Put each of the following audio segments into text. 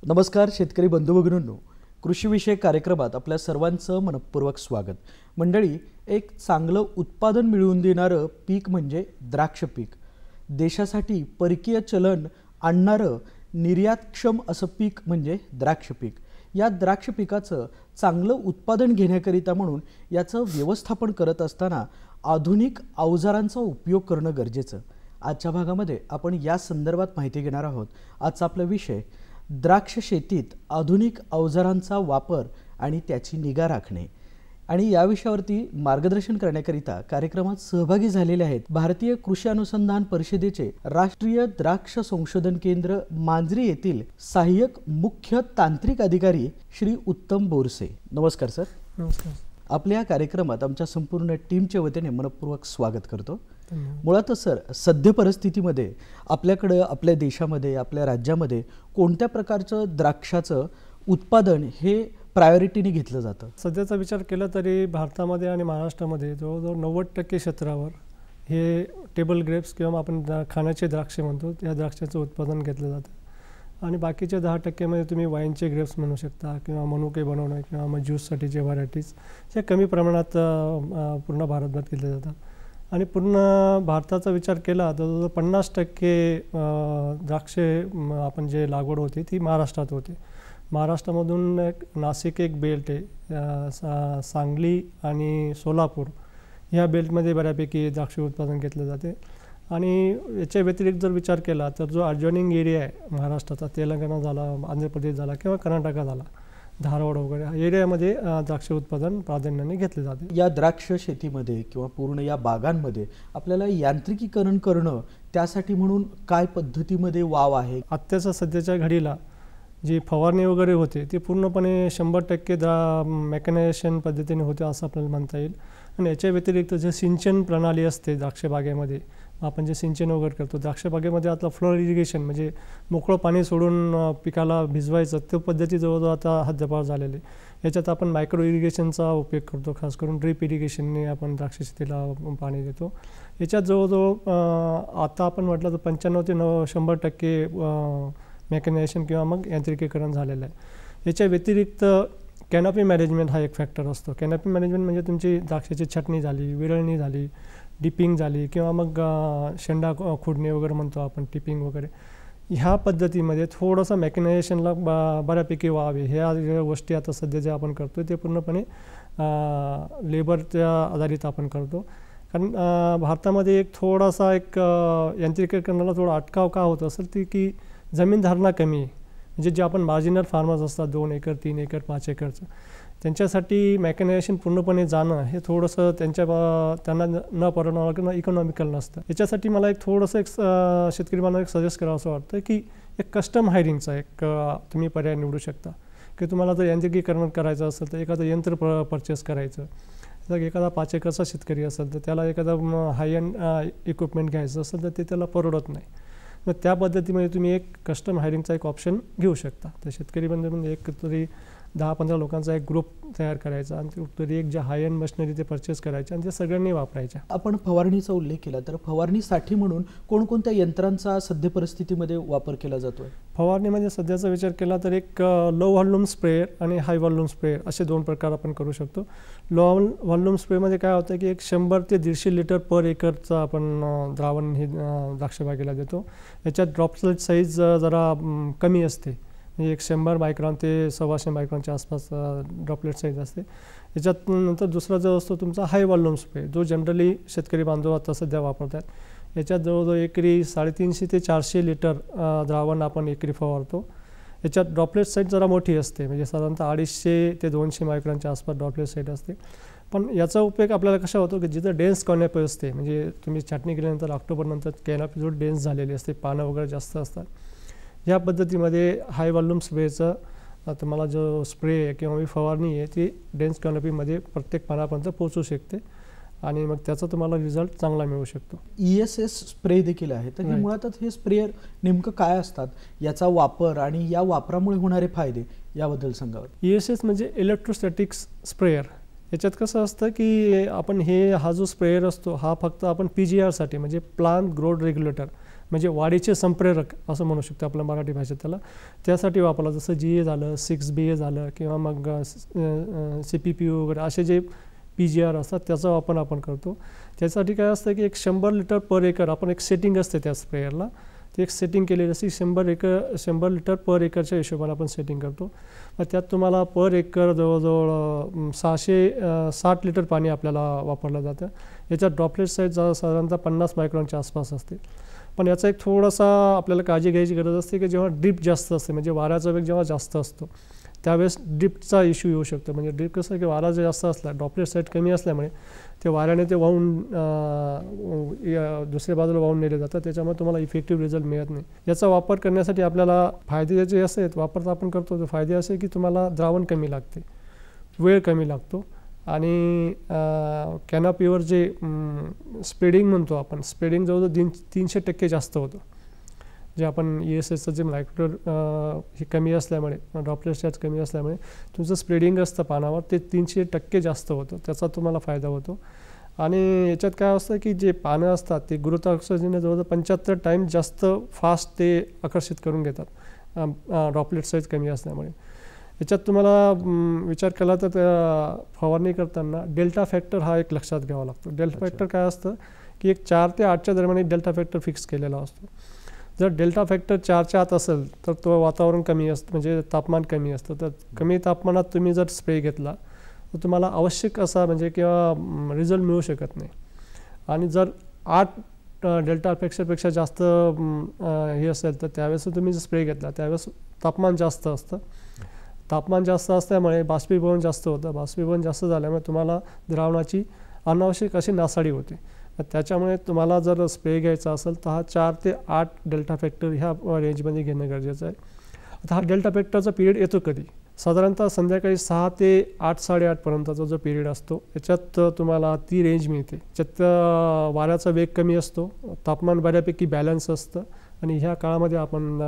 नमस्कार शेतकरी बंधू भगिनींनो, कृषीविषयक कार्यक्रमात आपल्या सर्वांचं मनपूर्वक स्वागत. मंडळी, एक चांगलं उत्पादन मिळवून देणारं पीक म्हणजे द्राक्ष पीक. देशासाठी परकीय चलन आणणारं निर्यातक्षम असं पीक म्हणजे द्राक्ष पीक. या द्राक्ष पिकाचं चांगलं उत्पादन घेण्याकरिता म्हणून याचं व्यवस्थापन करत असताना आधुनिक अवजारांचा उपयोग करणं गरजेचं. आजच्या भागामध्ये आपण या संदर्भात माहिती घेणार आहोत. आजचा आपला विषय द्राक्ष शेतीत आधुनिक अवजारांचा वापर आणि त्याची निगा राखणे. आणि या विषयावरती मार्गदर्शन करण्याकरिता कार्यक्रमात सहभागी झालेले आहेत भारतीय कृषी अनुसंधान परिषदेचे राष्ट्रीय द्राक्ष संशोधन केंद्र मांजरी येथील सहाय्यक मुख्य तांत्रिक अधिकारी श्री उत्तम बोरसे. नमस्कार सर. नमस्कार. आपल्या कार्यक्रमात आमच्या संपूर्ण टीमच्या वतीने मनपूर्वक स्वागत करतो. मुळातच सर, सध्या परिस्थितीमध्ये आपल्याकडे, आपल्या देशामध्ये, आपल्या राज्यामध्ये कोणत्या प्रकारचं द्राक्षाचं उत्पादन हे प्रायोरिटीने घेतलं जातं? सध्याचा विचार केला तरी भारतामध्ये आणि महाराष्ट्रामध्ये जवळजवळ 90% क्षेत्रावर हे टेबल ग्रेप्स किंवा आपण खाण्याचे द्राक्ष म्हणतो त्या द्राक्षाचं उत्पादन घेतलं जातं. आणि बाकीच्या 10% मध्ये तुम्ही वाईनचे ग्रेप्स म्हणू शकता किंवा मनुके बनवणं किंवा मग ज्यूससाठीचे व्हरायटीज हे कमी प्रमाणात पूर्ण भारतभर घेतले जातात. आणि पूर्ण भारताचा विचार केला तर 50% द्राक्षे आपण जे लागवड होती ती महाराष्ट्रात होती. महाराष्ट्रामधून नाशिक एक बेल्ट आहे, सांगली आणि सोलापूर ह्या बेल्टमध्ये बऱ्यापैकी द्राक्ष उत्पादन घेतले जाते. आणि याच्या व्यतिरिक्त जर विचार केला तर जो अडजॉइनिंग एरिया आहे महाराष्ट्राचा, तेलंगणा झाला, आंध्र प्रदेश झाला किंवा कर्नाटका झाला, धारवाड वगैरे एरियामध्ये द्राक्ष उत्पादन प्राधान्याने घेतले जाते. या द्राक्ष शेतीमध्ये किंवा पूर्ण या बागांमध्ये आपल्याला यांत्रिकीकरण करणं, त्यासाठी म्हणून काय पद्धतीमध्ये वाव आहे? आत्ताच्या सध्याच्या घडीला जी फवारणी वगैरे होते ती पूर्णपणे 100% मेकॅनायझेशन पद्धतीने होते असं आपल्याला म्हणता येईल. आणि याच्या व्यतिरिक्त जे सिंचन प्रणाली असते द्राक्ष बागेमध्ये, आपण जे सिंचन वगैरे करतो द्राक्ष बागेमध्ये, आता फ्लोर इरिगेशन म्हणजे मोकळं पाणी सोडून पिकाला भिजवायचं, त्या पद्धती जवळजवळ आता हद्दपार झालेली. याच्यात आपण मायक्रो इरिगेशनचा उपयोग करतो, खास करून ड्रीप इरिगेशनने आपण द्राक्ष शेतीला पाणी देतो. याच्यात जवळजवळ आता आपण म्हटलं तर 95 ते 100% मेकॅनायझेशन किंवा मग यांत्रिकीकरण झालेलं आहे. याच्या व्यतिरिक्त कॅनॉपी मॅनेजमेंट हा एक फॅक्टर असतो. कॅनॉपी मॅनेजमेंट म्हणजे तुमची द्राक्षाची छटणी झाली, विरळणी झाली, डिपिंग झाली किंवा मग शेंडा खुडणे वगैरे म्हणतो आपण, टिपिंग वगैरे, ह्या पद्धतीमध्ये थोडंसं मेकॅनायझेशनला बऱ्यापैकी व्हावे. ह्या गोष्टी आता सध्या जे आपण करतो ते पूर्णपणे लेबरच्या आधारित आपण करतो. कारण भारतामध्ये एक थोडासा एक यांत्रिकीकरणाला थोडा अटकाव का होत असेल ती की जमीन धारणा कमी आहे. म्हणजे जे आपण मार्जिनल फार्मर्स असतात 2 एकर 3 एकर 5 एकरचं, त्यांच्यासाठी मेकॅनायझेशन पूर्णपणे जाणं हे थोडंसं त्यांना न परवडणारं किंवा इकॉनॉमिकल नसतं. याच्यासाठी मला एक थोडंसं शेतकरी बांधवांना सजेस्ट करावं असं वाटतं की एक कस्टम हायरिंगचा एक तुम्ही पर्याय निवडू शकता. की तुम्हाला जर यांत्रिकीकरण करायचं असेल तर एखादं यंत्र परचेस करायचं, जर एखादा 5 एकरचा शेतकरी असेल तर त्याला एखादा हाय एंड इक्विपमेंट घ्यायचं असेल तर ते त्याला परवडत नाही. मग त्या पद्धतीमध्ये तुम्ही एक कस्टम हायरिंगचा एक ऑप्शन घेऊ शकता. तर शेतकरी बंधू म्हणजे एक तरी 10-15 लोकांचा एक ग्रुप तयार करायचा आणि तरी एक जे हाय एंड मशिनरी ते परचेस करायचे आणि ते सगळ्यांनी वापरायच्या. आपण फवारणीचा उल्लेख केला तर फवारणीसाठी म्हणून कोणकोणत्या यंत्रांचा सध्या परिस्थितीमध्ये वापर केला जातो? फवारणीमध्ये सध्याचा विचार केला तर एक लो व्हॉल्यूम स्प्रेअर आणि हाय व्हॉल्यूम स्प्रेअर असे 2 प्रकार आपण करू शकतो. लो व्हॉल्यूम स्प्रेमध्ये काय होतं की एक 100 ते 150 लिटर पर एकरचं आपण द्रावण हे द्राक्षबागेला देतो. याच्यात ड्रॉपलेट साईज जरा कमी असते, म्हणजे एक 100 मायक्रॉन ते 125 मायक्रॉनच्या आसपास ड्रॉपलेट साईज असते. याच्यात नंतर दुसरा जो असतो तुमचा हाय व्हॉल्यूम स्प्रे, जो जनरली शेतकरी बांधव आता सध्या वापरतात. याच्यात जवळजवळ एकरी 350 ते 400 लिटर द्रावण आपण एकरी फवारतो. याच्यात ड्रॉपलेट साईज जरा मोठी असते, म्हणजे साधारणतः 250 ते 200 मायक्रॉनच्या आसपास ड्रॉपलेट साईज असते. पण याचा उपयोग आपल्याला कसा होतो की जिथं डेन्स कॅनॉपी असते, म्हणजे तुम्ही छाटणी केल्यानंतर ऑक्टोबरनंतर कॅनॉपी जो डेन्स झालेली असते, पानं वगैरे जास्त असतात, या पद्धतीमध्ये हाय व्हॉल्यूम स्प्रेचं तुम्हाला जो स्प्रे आहे किंवा फवारणी आहे ती डेन्स कॅनॉपीमध्ये प्रत्येक पानापर्यंत पोहोचू शकते आणि मग त्याचा तुम्हाला रिझल्ट चांगला मिळू शकतो. ESS स्प्रे देखील आहे, तर मुळातच हे स्प्रेयर नेमकं काय असतात, याचा वापर आणि या वापरामुळे होणारे फायदे याबद्दल सांगावं. ESS म्हणजे इलेक्ट्रोस्टॅटिक स्प्रेयर. याच्यात कसं असतं की आपण हा जो स्प्रेयर असतो हा फक्त आपण PGR म्हणजे प्लांट ग्रोथ रेग्युलेटर म्हणजे वाढीचे संप्रेरक असं म्हणू शकतो आपल्या मराठी भाषेत त्याला, त्यासाठी वापरला. जसं GA झालं, 6BA झालं किंवा मग CPPO वगैरे असे जे PGR असतात त्याचा वापर आपण करतो. त्यासाठी काय असतं की 100 लिटर पर एकर आपण एक सेटिंग असते त्या स्प्रेयरला, ती एक सेटिंग केलेली असते. 100 लिटर पर एकरच्या हिशोबाने आपण सेटिंग करतो. मग त्यात तुम्हाला पर एकर जवळजवळ 660 लिटर पाणी आपल्याला वापरलं जातं. याच्यात ड्रॉपलेट साईज साधारणतः 50 मायक्रॉनच्या आसपास असते. पण याचा एक थोडासा आपल्याला काळजी घ्यायची गरज असते की जेव्हा ड्रिप जास्त असते, म्हणजे वाऱ्याचा वेग जेव्हा जास्त असतो त्यावेळेस ड्रिपचा इश्यू येऊ शकतो. म्हणजे ड्रिप कसं की वारा जे जास्त असला, ड्रॉपलेट साईज कमी असल्यामुळे ते वाऱ्याने ते वाहून दुसऱ्या बाजूला वाहून नेले जातात, त्याच्यामुळे तुम्हाला इफेक्टिव्ह रिझल्ट मिळत नाही. याचा वापर करण्यासाठी आपल्याला फायदे जे असे आहेत वापरता आपण करतो, तर फायदे असे की तुम्हाला द्रावण कमी लागते, वेळ कमी लागतो आणि कॅनॉपीवर जे स्प्रेडिंग म्हणतो आपण, स्प्रेडिंग जवळजवळ 300% जास्त होतं. जे आपण ESSचं जे मायक्रो हे कमी असल्यामुळे, ड्रॉपलेट साईज कमी असल्यामुळे तुमचं स्प्रेडिंग असतं पानावर ते 300% जास्त होतं, त्याचा तुम्हाला फायदा होतो. आणि याच्यात काय असतं की जे पानं असतात ते गुरुत्वाकर्षणाने जवळजवळ 75 टाईम्स जास्त फास्ट ते आकर्षित करून घेतात ड्रॉपलेट साईज कमी असल्यामुळे. याच्यात तुम्हाला विचार केला तर फवारणी करताना डेल्टा फॅक्टर हा एक लक्षात घ्यावा लागतो. डेल्टा फॅक्टर काय असतं की एक 4 ते 8च्या दरम्यान एक डेल्टा फॅक्टर फिक्स केलेला असतो. जर डेल्टा फॅक्टर 4च्या आत असेल तर तो वातावरण कमी असतं, म्हणजे तापमान कमी असतं. तर कमी तापमानात तुम्ही जर स्प्रे घेतला तर तुम्हाला आवश्यक असा म्हणजे किंवा रिझल्ट मिळू शकत नाही. आणि जर 8 डेल्टा फॅक्टरपेक्षा जास्त हे असेल तर त्यावेळेस तुम्ही जर स्प्रे घेतला त्यावेळेस तापमान जास्त असतं. तापमान जास्त असल्यामुळे बाष्पीभवन जास्त होतं. बाष्पीभवन जास्त झाल्यामुळे तुम्हाला द्रावणाची अनावश्यक अशी नासाडी होते. त्याच्यामुळे तुम्हाला जर स्प्रे घ्यायचा असेल तर हा 4 ते 8 डेल्टा फॅक्टर ह्या रेंजमध्ये घेणं गरजेचं आहे. आता हा डेल्टा फॅक्टरचा पिरियड येतो कधी? साधारणतः संध्याकाळी 6 ते 8, 8:30 पर्यंतचा जो पिरियड असतो याच्यात तुम्हाला ती रेंज मिळते. त्याच्यात वाऱ्याचा वेग कमी असतो, तापमान बऱ्यापैकी बॅलन्स असतं आणि ह्या काळामध्ये आपण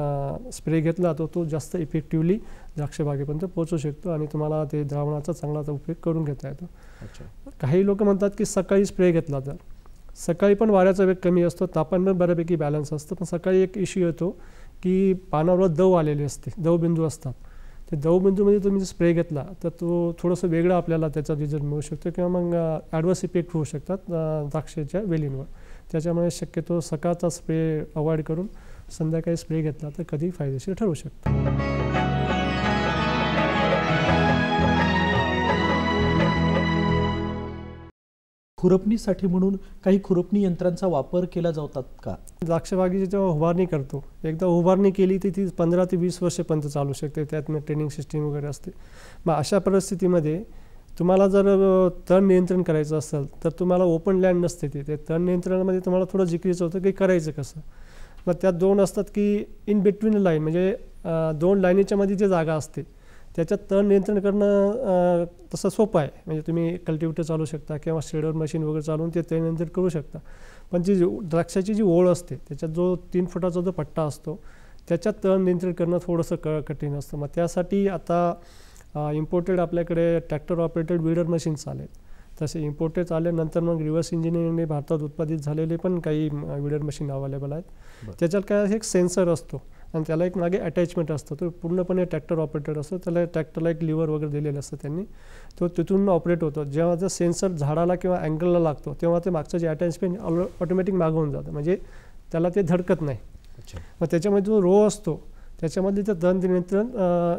स्प्रे घेतला तो जास्त इफेक्टिव्हली द्राक्षबागेपर्यंत पोहोचू शकतो आणि तुम्हाला ते द्रावणाचा चांगला उपयोग करून घेता येतो. काही लोक म्हणतात की सकाळी स्प्रे घेतला तर सकाळी पण वाऱ्याचा वेग कमी असतो, तापमान पण बऱ्यापैकी बॅलन्स असतं, पण सकाळी एक इश्यू येतो की पानावर दव आलेले असते, दवबिंदू असतात. ते दवबिंदूमध्ये तुम्ही स्प्रे घेतला तर तो थोडंसं वेगळं आपल्याला त्याचा रिझल्ट मिळू शकतो किंवा मग ॲडवर्स इफेक्ट होऊ शकतात द्राक्षाच्या वेलींवर. त्याच्यामुळे शक्यतो सकाळचा स्प्रे अवॉइड करून संध्याकाळी स्प्रे घेतला तर कधी फायदेशीर ठरू शकतो. खुरपणीसाठी म्हणून काही खुरपणी यंत्रांचा वापर केला जातात का? द्राक्षबागेची जेव्हा उभारणी करतो, एकदा उभारणी केली तर ती 15 ते 20 वर्षापर्यंत चालू शकते. त्यात ट्रेनिंग सिस्टीम वगैरे असते. मग अशा परिस्थितीमध्ये तुम्हाला जर तण नियंत्रण करायचं असेल तर तुम्हाला ओपन लँड नसते. ते तण नियंत्रणामध्ये तुम्हाला थोडं जिकिरीचं होतं की करायचं कसं. मग त्यात 2 असतात की इन बिटवीन लाईन, म्हणजे 2 लाईनीच्या मध्ये जी जागा असते त्याच्यात तण नियंत्रण करणं तसं सोपं आहे. म्हणजे तुम्ही कल्टिवेटर चालू शकता किंवा शेडर मशीन वगैरे चालवून ते तण नियंत्रण करू शकता. पण जी द्राक्षाची जी ओळ असते त्याच्यात जो 3 फुटाचा जो पट्टा असतो त्याच्यात तण नियंत्रण करणं थोडंसं कठीण असतं. मग त्यासाठी आता इम्पोर्टेड आपल्याकडे ट्रॅक्टर ऑपरेटेड विडर मशीन्स आले. तसे इम्पोर्टेड आल्यानंतर मग रिव्हर्स इंजिनिअरिंगने भारतात उत्पादित झालेले पण काही विडर मशीन अवेलेबल आहेत. त्याच्यात काय एक सेन्सर असतो आणि त्याला एक मागे अटॅचमेंट असतं. तो पूर्णपणे ट्रॅक्टर ऑपरेटेड असतो. त्याला ट्रॅक्टरला एक लिव्हर वगैरे दिलेलं असतं त्यांनी, तो तिथून ऑपरेट होतो. जेव्हा जर सेन्सर झाडाला किंवा अँगलला लागतो तेव्हा ते मागचं जे अटॅचमेंट ऑटोमॅटिक मागवून जातं, म्हणजे त्याला ते धडकत नाही. मग त्याच्यामध्ये जो रो असतो त्याच्यामध्ये ते तण नियंत्रण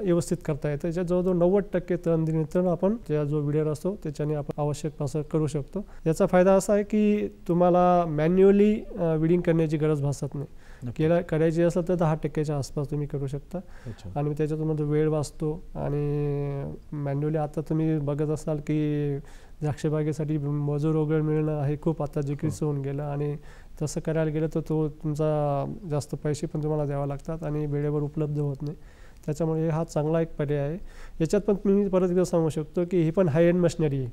व्यवस्थित करता येतं. त्याच्यात जवळजवळ 90% तण नियंत्रण आपण त्या जो विडर असतो त्याच्याने आपण आवश्यक असं करू शकतो. याचा फायदा असा आहे की तुम्हाला मॅन्युअली विडिंग करण्याची गरज भासत नाही. करायची असेल तर 10%च्या आसपास तुम्ही करू शकता आणि त्याच्यातून वेळ वाचतो. आणि मॅन्युअली आता तुम्ही बघत असाल की द्राक्षबागेसाठी मजूर वगैरे मिळणं हे खूप आता जिकीचं होऊन गेलं आणि तसं करायला गेलं तर तो तुमचा जास्त पैसे पण तुम्हाला द्यावे लागतात आणि वेळेवर उपलब्ध होत नाही. त्याच्यामुळे हा चांगला एक पर्याय आहे. याच्यात पण मी परत एकदा सांगू शकतो की ही पण हाय एंड मशिनरी आहे.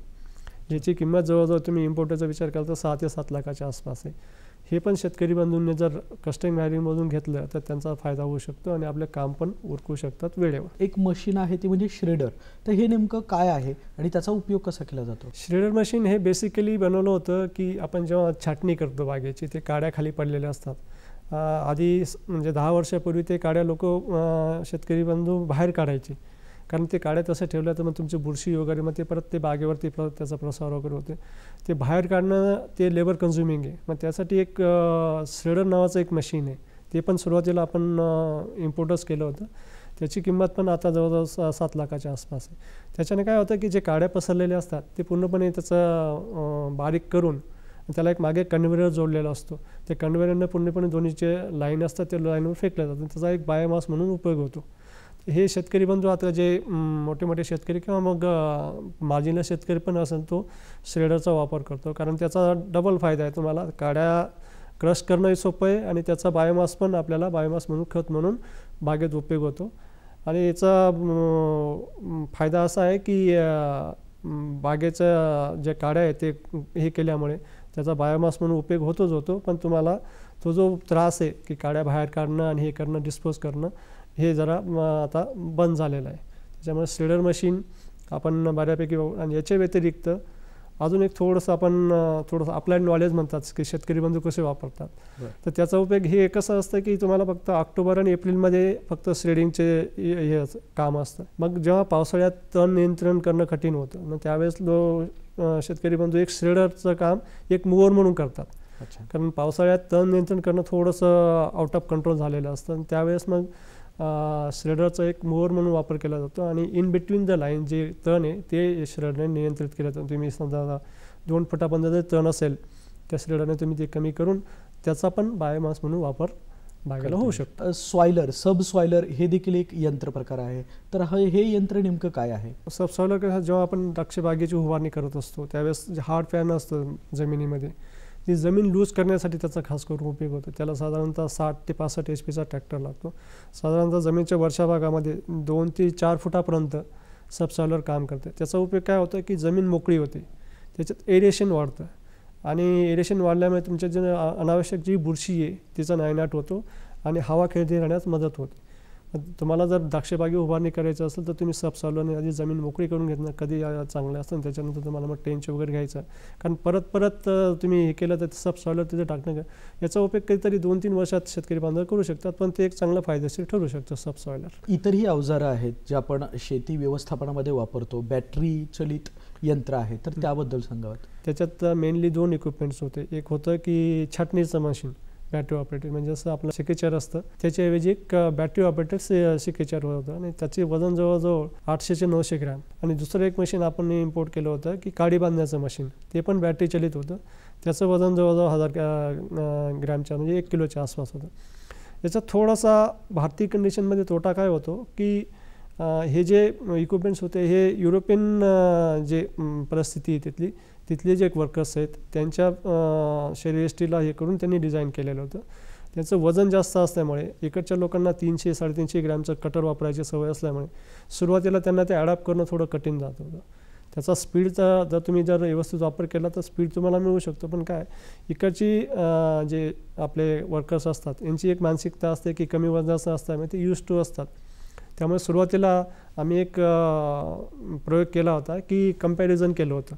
याची किंमत जवळजवळ तुम्ही इम्पोर्टरचा विचार केला तर 6 ते 7 लाखाच्या आसपास आहे. हे पण शेतकरी बंधूंनी जर कस्टम वायरिंगमधून घेतलं तर त्यांचा फायदा होऊ शकतो आणि आपले काम पण उरकू शकतात वेळेवर. एक मशीन आहे ती म्हणजे श्रेडर, तर हे नेमकं काय आहे आणि त्याचा उपयोग कसा केला जातो? श्रेडर मशीन हे बेसिकली बनवलं होतं की आपण जेव्हा छाटणी करतो बागेची, ते काड्या खाली पडलेल्या असतात. आधी म्हणजे 10 वर्षापूर्वी ते काड्या लोक शेतकरी बंधू बाहेर काढायचे, कारण ते काड्या तसं ठेवल्या तर मग तुमची बुरशी वगैरे मग ते परत ते बागेवरती त्याचा प्रसार वगैरे होते. ते बाहेर काढणं ते लेबर कन्झ्युमिंग आहे. मग त्यासाठी एक श्रेडर नावाचं एक मशीन आहे. ते पण सुरुवातीला आपण इम्पोर्टच केलं होतं. त्याची किंमत पण आता जवळजवळ 7 लाखाच्या आसपास आहे. त्याच्याने काय होतं की जे काड्या पसरलेल्या असतात ते पूर्णपणे त्याचं बारीक करून त्याला एक मागे कन्व्हेयर जोडलेला असतो. ते कन्व्हेयरनं पूर्णपणे दोन्हीचे लाईन असतात ते लाईनवर फेकले जातात. त्याचा एक बायोमास म्हणून उपयोग होतो. हे शेतकरी बंधू आता जे मोठे मोठे शेतकरी किंवा मग मार्जिनल शेतकरी पण असेल तो श्रेडरचा वापर करतो, कारण त्याचा डबल फायदा आहे. तुम्हाला काड्या क्रश करणंही सोपं आहे आणि त्याचा बायोमास पण आपल्याला बायोमास म्हणून खत म्हणून बागेत उपयोग होतो. आणि याचा फायदा असा आहे की बागेच्या ज्या काड्या आहेत ते हे केल्यामुळे त्याचा बायोमास म्हणून उपयोग होतोच होतो, पण तुम्हाला तो जो त्रास आहे की काड्या बाहेर काढणं आणि हे करणं डिस्पोज करणं हे जरा आता बंद झालेलं आहे. त्याच्यामुळे श्रेडर मशीन आपण बऱ्यापैकी. आणि याच्या व्यतिरिक्त अजून एक थोडंसं अप्लाइड नॉलेज म्हणतात की शेतकरी बंधू कसे वापरतात. तर त्याचा उपयोग हे कसं असतं की तुम्हाला फक्त ऑक्टोबर आणि एप्रिलमध्ये फक्त श्रेडिंगचे हे काम असतं. मग जेव्हा पावसाळ्यात तण नियंत्रण करणं कठीण होतं, मग त्यावेळेस शेतकरी बंधू एक श्रेडरचं काम एक मूवर म्हणून करतात. कारण पावसाळ्यात तण नियंत्रण करणं थोडंसं आउट ऑफ कंट्रोल झालेलं असतं. त्यावेळेस मग श्रेडरचा एक मूवर म्हणून वापर केला जातो आणि इन बिटवीन द लाईन जे तण आहे ते श्रेडरने नियंत्रित केलं जातं. तुम्ही समजा 2 फुटापर्यंत जर तण असेल त्या श्रेडरने तुम्ही ते कमी करून त्याचा पण बायोमास म्हणून वापर बागेला होऊ शकतो. सॉइलर, सब सॉइलर हे देखील एक यंत्र प्रकार आहे, तर हे यंत्र नेमकं काय आहे? सब सॉइलर जेव्हा आपण द्राक्ष बागेची उभारणी करत असतो त्यावेळेस हार्ड फॅन असतं जमिनीमध्ये, ती जमीन लूज करण्यासाठी त्याचा खास करून उपयोग होतो. त्याला साधारणतः 60 ते 65 HP ट्रॅक्टर लागतो. साधारणतः जमिनीच्या वरच्या भागामध्ये 2 ते 4 फुटापर्यंत सबसॉइलर काम करते. त्याचा उपयोग काय होतं की जमीन मोकळी होते, त्याच्यात एरेशन वाढतं आणि एरेशन वाढल्यामुळे तुमच्या जे अनावश्यक जी बुरशी आहे तिचा नायनाट होतो आणि हवा खेळती राहण्यास मदत होते. तुम्हाला जर द्राक्षबागी उभारणी करायचं असेल तर तुम्ही सबसॉइलरने आधी जमीन मोकळी करून घेतलं कधी चांगलं असतं. त्याच्यानंतर तुम्हाला मग टेंच वगैरे घ्यायचं, कारण परत तुम्ही हे केलं तर सबसॉइलर तिथे टाकणं याचा उपयोग कधीतरी 2-3 वर्षात शेतकरी बांधव करू शकतात, पण ते एक चांगलं फायदेशीर ठरू शकतं सबसॉइलर. इतरही अवजारं आहेत जे आपण शेती व्यवस्थापनामध्ये वापरतो, बॅटरी चलित यंत्र आहे, तर त्याबद्दल सांगावं. त्याच्यात मेनली 2 इक्विपमेंट्स होते. एक होतं की छाटणीचं मशीन बॅटरी ऑपरेटेड, म्हणजे असं आपलं सिकेचर असतं त्याच्याऐवजी एक बॅटरी ऑपरेटेड सिकेचर होतं आणि त्याचे वजन जवळजवळ 800 ते 900 ग्रॅम. आणि दुसरं एक मशीन आपण इम्पोर्ट केलं होतं की काडी बांधण्याचं मशीन, ते पण बॅटरी चलित होतं. त्याचं वजन जवळजवळ 1000 ग्रॅमच्या म्हणजे 1 किलोच्या आसपास होतं. याचा थोडासा भारतीय कंडिशनमध्ये तोटा काय होतो की हे जे इक्विपमेंट्स होते हे युरोपियन जे परिस्थिती आहे तिथले जे वर्कर्स आहेत त्यांच्या शरीरयष्टीला हे करून त्यांनी डिझाईन केलेलं होतं. त्यांचं वजन जास्त असल्यामुळे इकडच्या लोकांना 300-350 ग्रॅमचं कटर वापरायची सवय असल्यामुळे सुरुवातीला त्यांना ते ॲडॉप्ट करणं थोडं कठीण जात होतं. त्याचा स्पीडचा जर तुम्ही व्यवस्थित वापर केला तर स्पीड तुम्हाला मिळू शकतो, पण काय इकडची जे आपले वर्कर्स असतात यांची एक मानसिकता असते की कमी वजनाचं असल्यामुळे ते यूज टू असतात. त्यामुळे सुरुवातीला आम्ही एक प्रयोग केला होता की कंपॅरिझन केलं होतं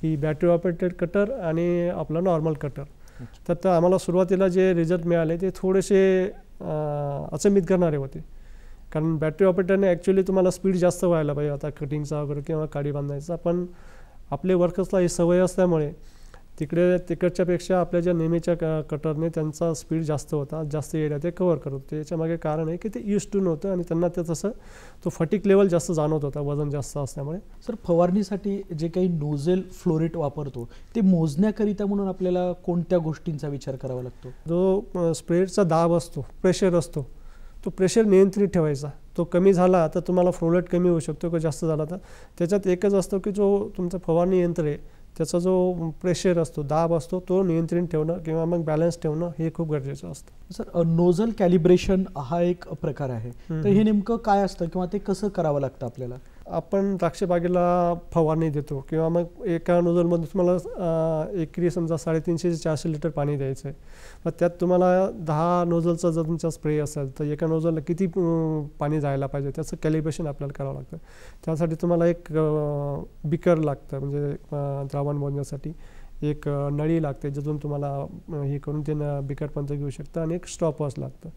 की बॅटरी ऑपरेटेड कटर आणि आपला नॉर्मल कटर. तर आम्हाला सुरुवातीला जे रिझल्ट मिळाले ते थोडेसे अचंबित करणारे होते, कारण बॅटरी ऑपरेटरने ॲक्च्युली तुम्हाला स्पीड जास्त व्हायला पाहिजे आता कटिंगचा वगैरे किंवा काडी बांधायचा, पण आपले वर्कर्सला ही सवय असल्यामुळे तिकडच्यापेक्षा आपल्या ज्या नेहमीच्या कटरने त्यांचा स्पीड जास्त होता, जास्त एरिया ते कव्हर करत होते. याच्यामागे कारण आहे की ते यूज टू नव्हतं आणि त्यांना ते तसं तो फटिक लेवल जास्त जाणवत होता वजन जास्त असल्यामुळे. सर, फवारणीसाठी जे काही नोझेल फ्लोरेट वापरतो ते मोजण्याकरिता म्हणून आपल्याला कोणत्या गोष्टींचा विचार करावा लागतो? जो स्प्रेचा दाब असतो, प्रेशर असतो, तो प्रेशर नियंत्रित ठेवायचा. तो कमी झाला तर तुम्हाला फ्लो रेट कमी होऊ शकतो, किंवा जास्त झाला तर त्याच्यात एकच असतो की जो तुमचा फवारणी यंत्र आहे त्याचा जो प्रेशर असतो, दाब असतो, तो नियंत्रित ठेवणं किंवा मग बॅलन्स ठेवणं हे खूप गरजेचं असतं. सर, नोझल कॅलिब्रेशन हा एक प्रकार आहे, तर हे नेमकं काय असतं किंवा ते कसं करावं लागतं आपल्याला? आपण द्राक्ष बागेला फवारणी देतो किंवा मग एका नोझलमध्ये तुम्हाला एकरी समजा 350 ते 400 लिटर पाणी द्यायचं आहे. मग त्यात तुम्हाला 10 नोझलचा जर तुमचा स्प्रे असेल तर एका नोझलला किती पाणी जायला पाहिजे त्याचं कॅलिब्रेशन आपल्याला करावं लागतं. त्यासाठी तुम्हाला एक बिकर लागतं, म्हणजे द्रावण मोजण्यासाठी एक नळी लागते जिथून तुम्हाला हे करून ते बिकरपर्यंत घेऊ शकतं, आणि एक स्टॉपवॉच लागतं.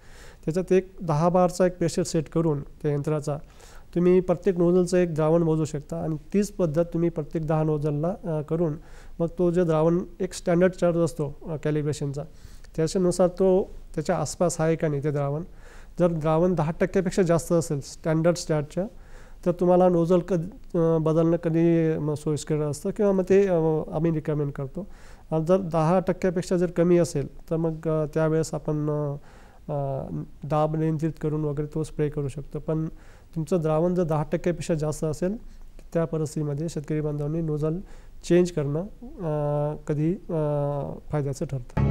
त्याच्यात एक 10 बारचा एक प्रेशर सेट करून त्या यंत्राचा तुम्ही प्रत्येक नोझलचं एक द्रावण मोजू शकता, आणि तीच पद्धत तुम्ही प्रत्येक 10 नोझलला करून मग तो जे द्रावण एक स्टँडर्ड चार्ज असतो कॅलिब्रेशनचा, त्याच्यानुसार तो त्याच्या आसपास आहे का नाही ते द्रावण. जर द्रावण 10% जास्त असेल स्टँडर्ड स्टॅटच्या तर तुम्हाला नोझल बदलणं कधी सोयीस्कर असतं, किंवा मग ते आम्ही रिकमेंड करतो. जर 10% जर कमी असेल तर मग त्यावेळेस आपण दाब नियंत्रित करून वगैरे तो स्प्रे करू शकतो. पण तुमचं द्रावण जर 10% जास्त असेल त्या परिस्थितीमध्ये शेतकरी बांधवांनी नोझल चेंज करणं कधी फायद्याचं ठरतं.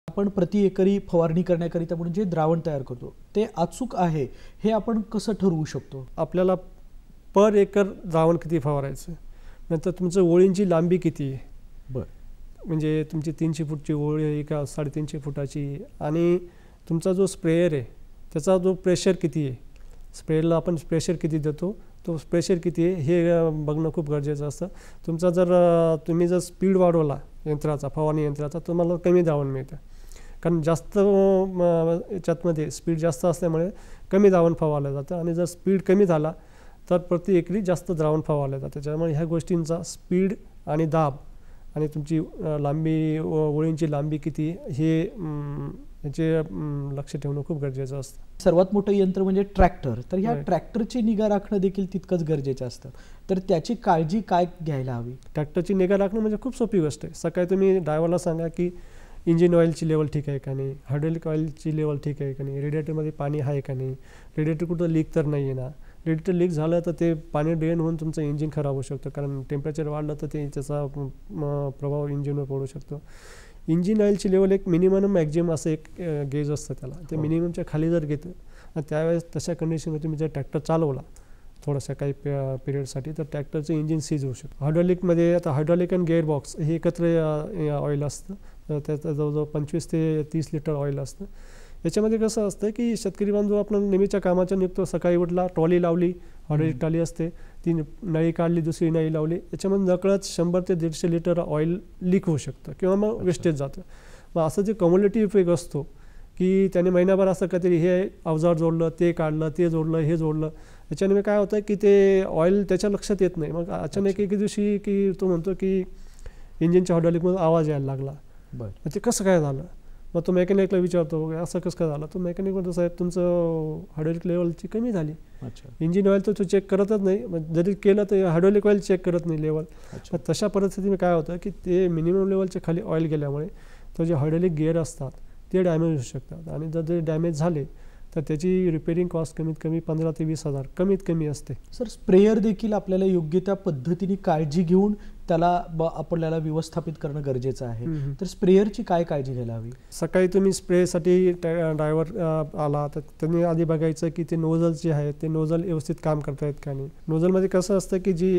आपण प्रति एकरी फवारणी करण्याकरिता म्हणून जे द्रावण तयार करतो ते अचूक आहे हे आपण कसं ठरवू शकतो? आपल्याला पर एकर द्रावण किती फवारायचं, नंतर तुमचं ओळींची लांबी किती आहे, बरं, म्हणजे तुमची 300 फूटची ओळ आहे का 350 फुटाची, आणि तुमचा जो स्प्रेयर आहे त्याचा जो प्रेशर किती आहे, स्प्रेयरला आपण प्रेशर किती देतो, तो प्रेशर किती आहे हे बघणं खूप गरजेचं असतं. तुमचा जर तुम्ही जर स्पीड वाढवला यंत्राचा, फवारणी यंत्राचा, तुम्हाला कमी द्रावण मिळतं, कारण जास्त याच्यातमध्ये स्पीड जास्त असल्यामुळे कमी द्रावण फवारलं जातं, आणि जर स्पीड कमी झाला तर प्रति एकरी जास्त द्रावण फवारलं जातं. त्याच्यामुळे ह्या गोष्टींचा स्पीड आणि दाब आणि तुमची लांबी, ओळींची लांबी किती हे याचे लक्ष ठेवणं खूप गरजेचं असतं. सर्वात मोठं यंत्र म्हणजे ट्रॅक्टर, तर ह्या ट्रॅक्टरची निगा राखणं देखील तितकंच गरजेचं असतं, तर त्याची काळजी काय घ्यायला हवी? ट्रॅक्टरची निगा राखणं म्हणजे खूप सोपी गोष्ट आहे. सकाळी तुम्ही ड्रायव्हरला सांगा की इंजिन ऑइलची लेवल ठीक आहे का नाही, हायड्रोलिक ऑइलची लेवल ठीक आहे का नाही, रेडिएटरमध्ये पाणी आहे का नाही, रेडिएटर कुठं लीक तर नाही आहे ना. रेडिएटर लीक झालं तर ते पाणी ड्रेन होऊन तुमचं इंजिन खराब होऊ शकतं, कारण टेम्परेचर वाढलं तर ते त्याचा प्रभाव इंजिनवर पडू शकतो. इंजिन ऑइलची लेवल एक मिनिमम मॅक्झिमम असं एक गेज असतं त्याला, ते मिनिममच्या खाली जर घेतं आणि त्यावेळेस तशा कंडिशनमध्ये तुम्ही जर ट्रॅक्टर चालवला थोडासा काही पिरियडसाठी तर ट्रॅक्टरचं इंजिन सीज होऊ शकतं. हायड्रॉलिकमध्ये आता हायड्रॉलिक आणि गिअरबॉक्स हे एकत्र ऑइल असतं, त्याचं जवळजवळ 25 ते 30 लिटर ऑइल असतं. याच्यामध्ये कसं असतं की शेतकरी बांधव आपण नेहमीच्या कामाच्या निघतो, सकाळी उठला, ट्रॉली लावली, हायड्रॉलिक ट्रॉली असते, ती नळी काढली, दुसरी नळी लावली, याच्यामध्ये नकळत 100 ते 150 लिटर ऑइल लीक होऊ शकतं किंवा मग वेस्टेज जातं. मग असं जे कम्युलेटिव्ह इफेक्ट असतो की त्याने महिनाभर असं काहीतरी हे अवजार जोडलं, ते काढलं, ते जोडलं, हे जोडलं, याच्याने काय होतं की ते ऑइल त्याच्या लक्षात येत नाही. मग अचानक एके दिवशी की तो म्हणतो की इंजिनच्या हायड्रॉलिकमध्ये आवाज यायला लागला. बरं, ते कसं काय झालं? मग तो मेकॅनिकला विचारतो असं कसं काय झालं. तो मेकॅनिक म्हणतो साहेब तुमचं हायड्रॉलिक लेवलची कमी झाली. इंजिन ऑइल तर तो चेक करतच नाही, जरी केलं तर हायड्रॉलिक ऑइल चेक करत नाही लेवल. तशा परिस्थितीमध्ये काय होतं की ते मिनिमम लेवलच्या खाली ऑइल गेल्यामुळे तो जे हायड्रॉलिक गिअर असतात ते डॅमेज होऊ शकतात, आणि जर ते डॅमेज झाले तर त्याची रिपेरिंग कॉस्ट कमीत कमी 15 ते 20 हजार कमीत कमी असते. सर, स्प्रेयर देखील आपल्याला योग्य त्या पद्धतीने काळजी घेऊन त्याला आपल्याला व्यवस्थापित करणं गरजेचं आहे, तर स्प्रेयरची काय काळजी घ्यायला हवी? सकाळी तुम्ही स्प्रेसाठी ड्रायव्हर आला तर त्यांनी आधी बघायचं की ते नोझल जे आहे ते नोझल व्यवस्थित काम करतायत का नाही. नोझलमध्ये कसं असतं की जी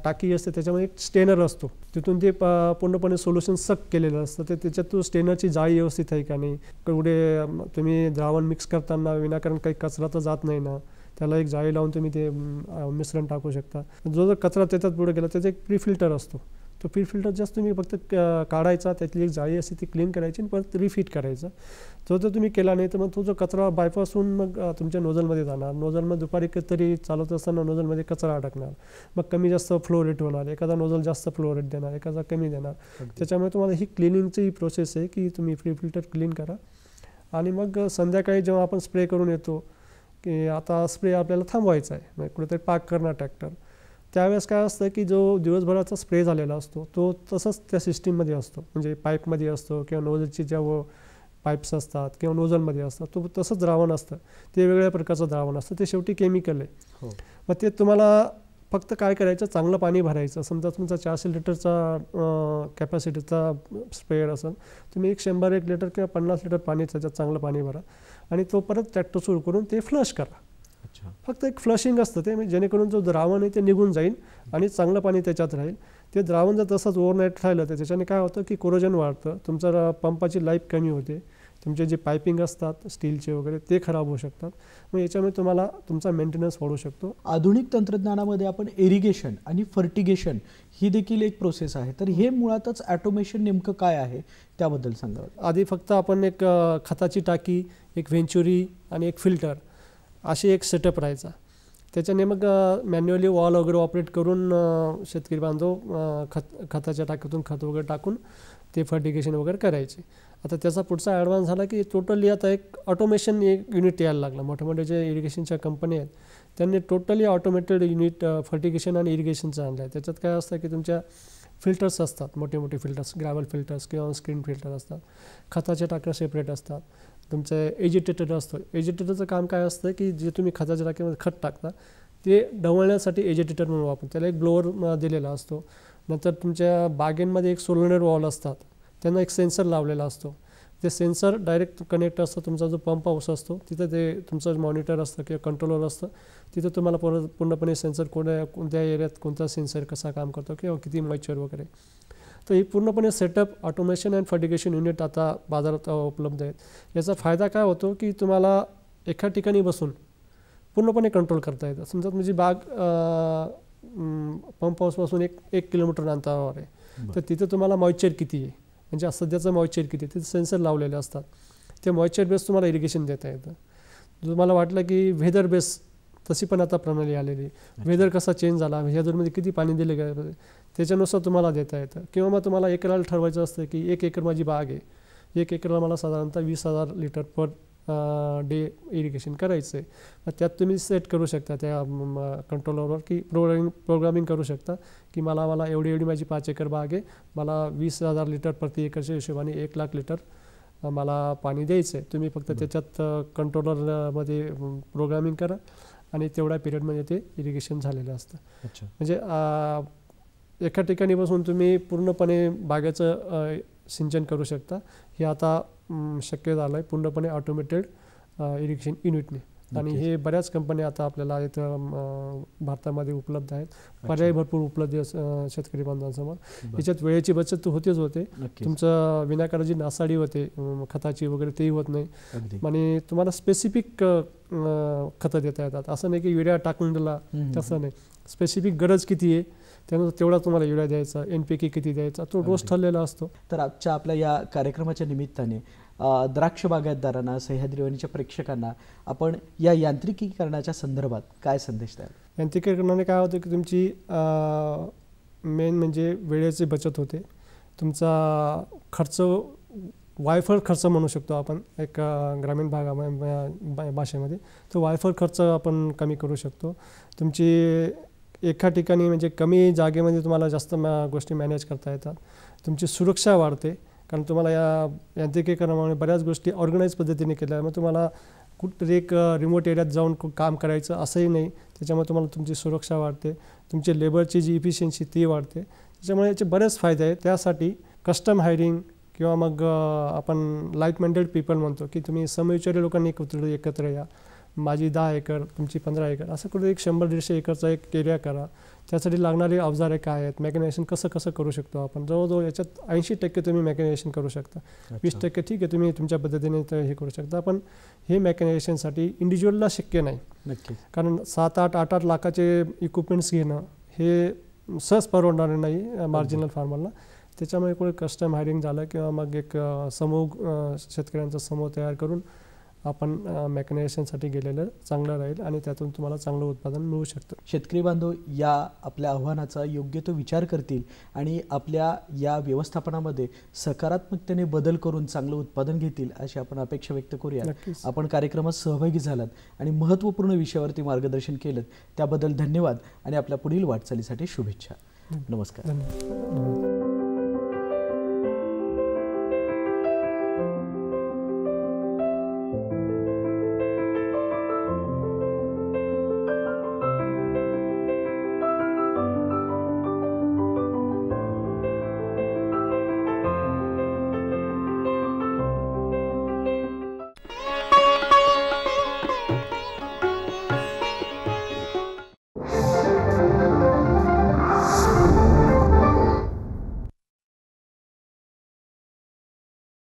टाकी असते त्याच्यामध्ये एक स्टेनर असतो, तिथून ते पूर्णपणे सोल्युशन सक केलेलं असतं, ते त्याच्यात तो स्टेनरची जाळी व्यवस्थित आहे का नाही, कुठे तुम्ही द्रावण मिक्स करताना विनाकारण काही कचरा तर जात नाही ना, त्याला एक जाळी लावून तुम्ही ते मिश्रण टाकू शकता. जो जर कचरा त्याच्यात पुढे गेला त्याचा एक प्री फिल्टर असतो, तो प्री फिल्टर जास्त तुम्ही फक्त काढायचा, त्यातली एक जाळी असते ती क्लीन करायची आणि परत रिफिट करायचा. तो जर तुम्ही केला नाही तर मग तो जो कचरा बायपास होऊन मग तुमच्या नोझलमध्ये जाणार, नोझलमध्ये दुपारी कधीतरी चालत असताना नोझलमध्ये कचरा अडकणार, मग कमी जास्त फ्लो रेट होणार, एखादा नोझल जास्त फ्लो रेट देणार, एखादा कमी देणार. त्याच्यामुळे तुम्हाला ही क्लिनिंगची प्रोसेस आहे की तुम्ही प्री फिल्टर क्लीन करा, आणि मग संध्याकाळी जेव्हा आपण स्प्रे करून येतो की आता स्प्रे आपल्याला थांबवायचा आहे, म्हणजे कुठेतरी पार्क करणार ट्रॅक्टर, त्यावेळेस काय असतं की जो दिवसभराचा स्प्रे झालेला असतो तो तसंच त्या सिस्टीममध्ये असतो, म्हणजे पाईपमध्ये असतो किंवा नोझलची ज्या पाईप्स असतात किंवा नोझलमध्ये असतात, तो तसंच द्रावण असतं, ते वेगळ्या प्रकारचं द्रावण असतं, ते शेवटी केमिकल आहे. मग ते तुम्हाला फक्त काय करायचं, चांगलं पाणी भरायचं. समजा तुमचा 400 लिटरचा कॅपॅसिटीचा स्प्रेअर असेल, तुम्ही 100-1 लिटर किंवा 50 लिटर पाणी त्याच्यात चांगलं पाणी भरा आणि तो परत ट्रॅक्टर सुरू करून ते फ्लश करा. फक्त एक फ्लशिंग असतं ते, जेणेकरून जो द्रावण आहे ते निघून जाईल आणि चांगलं पाणी त्याच्यात राहील. ते द्रावण जर तसंच ओव्हरनाईट राहिलं तर त्याच्याने काय होतं की कोरोजन वाढतं, तुमचा पंपाची लाईफ कमी होते, तुमचे जे पायपिंग असतात स्टीलचे वगैरे ते खराब होऊ शकतात. मग याच्यामुळे तुम्हाला तुमचा मेंटेनन्स वाढू शकतो. आधुनिक तंत्रज्ञानामध्ये आपण इरिगेशन आणि फर्टिगेशन ही देखील एक प्रोसेस आहे, तर हे मुळातच ऑटोमेशन नेमकं काय आहे त्याबद्दल सांगा. आधी फक्त आपण एक खताची टाकी, एक व्हेंचुरी आणि एक फिल्टर अशी एक सेटअप राहायचा. त्याच्याने मग मॅन्युअली वॉल वगैरे ऑपरेट करून शेतकरी बांधव खताच्या टाकीतून खत वगैरे टाकून ते फर्टिगेशन वगैरे करायचे. आता त्याचा पुढचा ॲडव्हान्स झाला की टोटली आता एक ऑटोमेशन एक युनिट यायला लागला. मोठे मोठे जे इरिगेशनच्या कंपनी आहेत त्यांनी टोटली ऑटोमेटेड युनिट फर्टिगेशन आणि इरिगेशनचं आणलं आहे. त्याच्यात काय असतं की तुमच्या फिल्टर्स असतात, मोठे मोठे फिल्टर्स, ग्रॅव्हल फिल्टर्स किंवा स्क्रीन फिल्टर असतात, खताच्या टाक्या सेपरेट असतात, तुमचं एजिटेटर असतं. एजिटेटरचं काम काय असतं की जे तुम्ही खताच्या टाक्यामध्ये खत टाकता ते ढवळण्यासाठी एजिटेटर म्हणून वापरतो, त्याला एक ब्लोअर दिलेला असतो. नंतर तुमच्या बागेंमध्ये एक सोलनर वॉल असतात, त्यांना एक सेन्सर लावलेला असतो. ते सेन्सर डायरेक्ट कनेक्ट असतं, तुमचा जो पंप हाऊस असतो तिथं ते तुमचं मॉनिटर असतं किंवा कंट्रोलर असतं, तिथं तुम्हाला पूर्णपणे सेन्सर कोणत्या एरियात कोणता सेन्सर कसा काम करतो किंवा किती मॉइश्चर वगैरे. तर ही पूर्णपणे setup automation and fertigation unit आता बाजारात उपलब्ध आहेत. याचा फायदा काय होतो की तुम्हाला एका ठिकाणी बसून पूर्णपणे कंट्रोल करता येतं. समजा तुमची बाग पंप हाऊसपासून एक किलोमीटर अंतरावर आहे, तर तिथं तुम्हाला मॉइश्चर किती आहे, म्हणजे सध्याचं मॉइश्चर किती आहे, तिथे सेन्सर लावलेले असतात. ते मॉइश्चर बेस तुम्हाला इरिगेशन देता येतं. तुम्हाला वाटलं की वेदर बेस, तशी पण आता प्रणाली आलेली, वेदर कसा चेंज झाला, वेदरमध्ये किती पाणी दिले गेलं त्याच्यानुसार तुम्हाला देता येतं. किंवा मग तुम्हाला एकराला ठरवायचं असतं की 1 एकर माझी बाग आहे, 1 एकरला मला साधारणतः 20,000 लिटर पर डे इरिगेशन करायचं आहे. मग त्यात तुम्ही सेट करू शकता त्या कंट्रोलरवर की प्रोग्रामिंग करू शकता की मला एवढी माझी 5 एकर बाग आहे, मला 20,000 लिटर प्रति एकरच्या हिशोबाने 1,00,000 लिटर मला पाणी द्यायचं आहे. तुम्ही फक्त त्याच्यात कंट्रोलरमध्ये प्रोग्रामिंग करा आणि तेवढ्या पिरियडमध्ये ते इरिगेशन झालेलं असतं. म्हणजे एका ठिकाणी बसून तुम्ही पूर्णपणे बागेचं सिंचन करू शकता. हे आता शक्य झालं आहे पूर्णपणे ऑटोमेटेड इरिगेशन युनिटने. आणि हे बऱ्याच कंपन्या आता आपल्याला इथं भारतामध्ये उपलब्ध आहेत. पर्याय भरपूर उपलब्ध आहे शेतकरी बांधवांसमोर. याच्यात वेळेची बचत होतेच होते, तुमचं विनाकाराची नासाडी होते खताची वगैरे तेही होत नाही. आणि तुम्हाला स्पेसिफिक खतं देता येतात. असं नाही की युरिया टाकून दिला, तसं नाही. स्पेसिफिक गरज किती आहे त्यानुसार तेवढा तुम्हाला युरिया द्यायचा, NPK किती द्यायचा, तो डोस ठरलेला असतो. तर आजच्या आपल्या या कार्यक्रमाच्या निमित्ताने द्राक्ष बागायतदारांना, सह्याद्री प्रेक्षकांना आपण या यांत्रिकीकरणाच्या संदर्भात काय संदेश द्याल? यांत्रिकीकरणाने काय होतं की तुमची मेन म्हणजे वेळेची बचत होते. तुमचा खर्च वायफळ खर्च म्हणू शकतो आपण एक ग्रामीण भाषेमध्ये, तो वायफळ खर्च आपण कमी करू शकतो. तुमची एका ठिकाणी म्हणजे कमी जागेमध्ये तुम्हाला जास्त गोष्टी मॅनेज करता येतात. तुमची सुरक्षा वाढते, कारण तुम्हाला या यांत्रिकीकरणामुळे बऱ्याच गोष्टी ऑर्गनाईज पद्धतीने केल्या. मग तुम्हाला कुठतरी एक रिमोट एरियात जाऊन काम करायचं असंही नाही. त्याच्यामुळे तुम्हाला तुमची सुरक्षा वाढते, तुमची लेबरची जी इफिशियन्सी ती वाढते. त्याच्यामुळे याचे बरेच फायदे आहेत. त्यासाठी कस्टम हायरिंग किंवा मग आपण लाईक माइंडेड पीपल म्हणतो की तुम्ही समविचारी लोकांनी एकत्र या. माझी 10 एकर, तुमची 15 एकर, असं कुठे एक 100-150 एकरचा एक एरिया करा. त्यासाठी लागणारे अवजारे काय आहेत, मेकॅनायझेशन कसं करू शकतो आपण. जवळजवळ याच्यात 80% तुम्ही मेकॅनायझेशन करू शकता. 20% ठीक आहे तुम्ही तुमच्या पद्धतीने हे करू शकता. पण हे मेकॅनायझेशनसाठी इंडिव्हिज्युअलला शक्य नाही. नक्की, कारण 7-8 लाखाचे इक्विपमेंट्स घेणं हे सहज परवडणार नाही मार्जिनल फार्मरला. त्याच्यामुळे कोणी कस्टम हायरिंग झालं किंवा मग एक समूह शेतकऱ्यांचा समूह तयार करून आपण मेकॅनायझेशनसाठी गेलेलं चांगलं राहील आणि त्यातून तुम्हाला चांगलं उत्पादन मिळू शकतं. शेतकरी बांधव या आपल्या आव्हानाचा योग्य तो विचार करतील आणि आपल्या या व्यवस्थापनामध्ये सकारात्मकतेने बदल करून चांगलं उत्पादन घेतील अशी आपण अपेक्षा व्यक्त करूया. नक्कीच. आपण कार्यक्रमात सहभागी झालात आणि महत्त्वपूर्ण विषयावरती मार्गदर्शन केलं त्याबद्दल धन्यवाद आणि आपल्या पुढील वाटचालीसाठी शुभेच्छा. नमस्कार. धन्यवाद.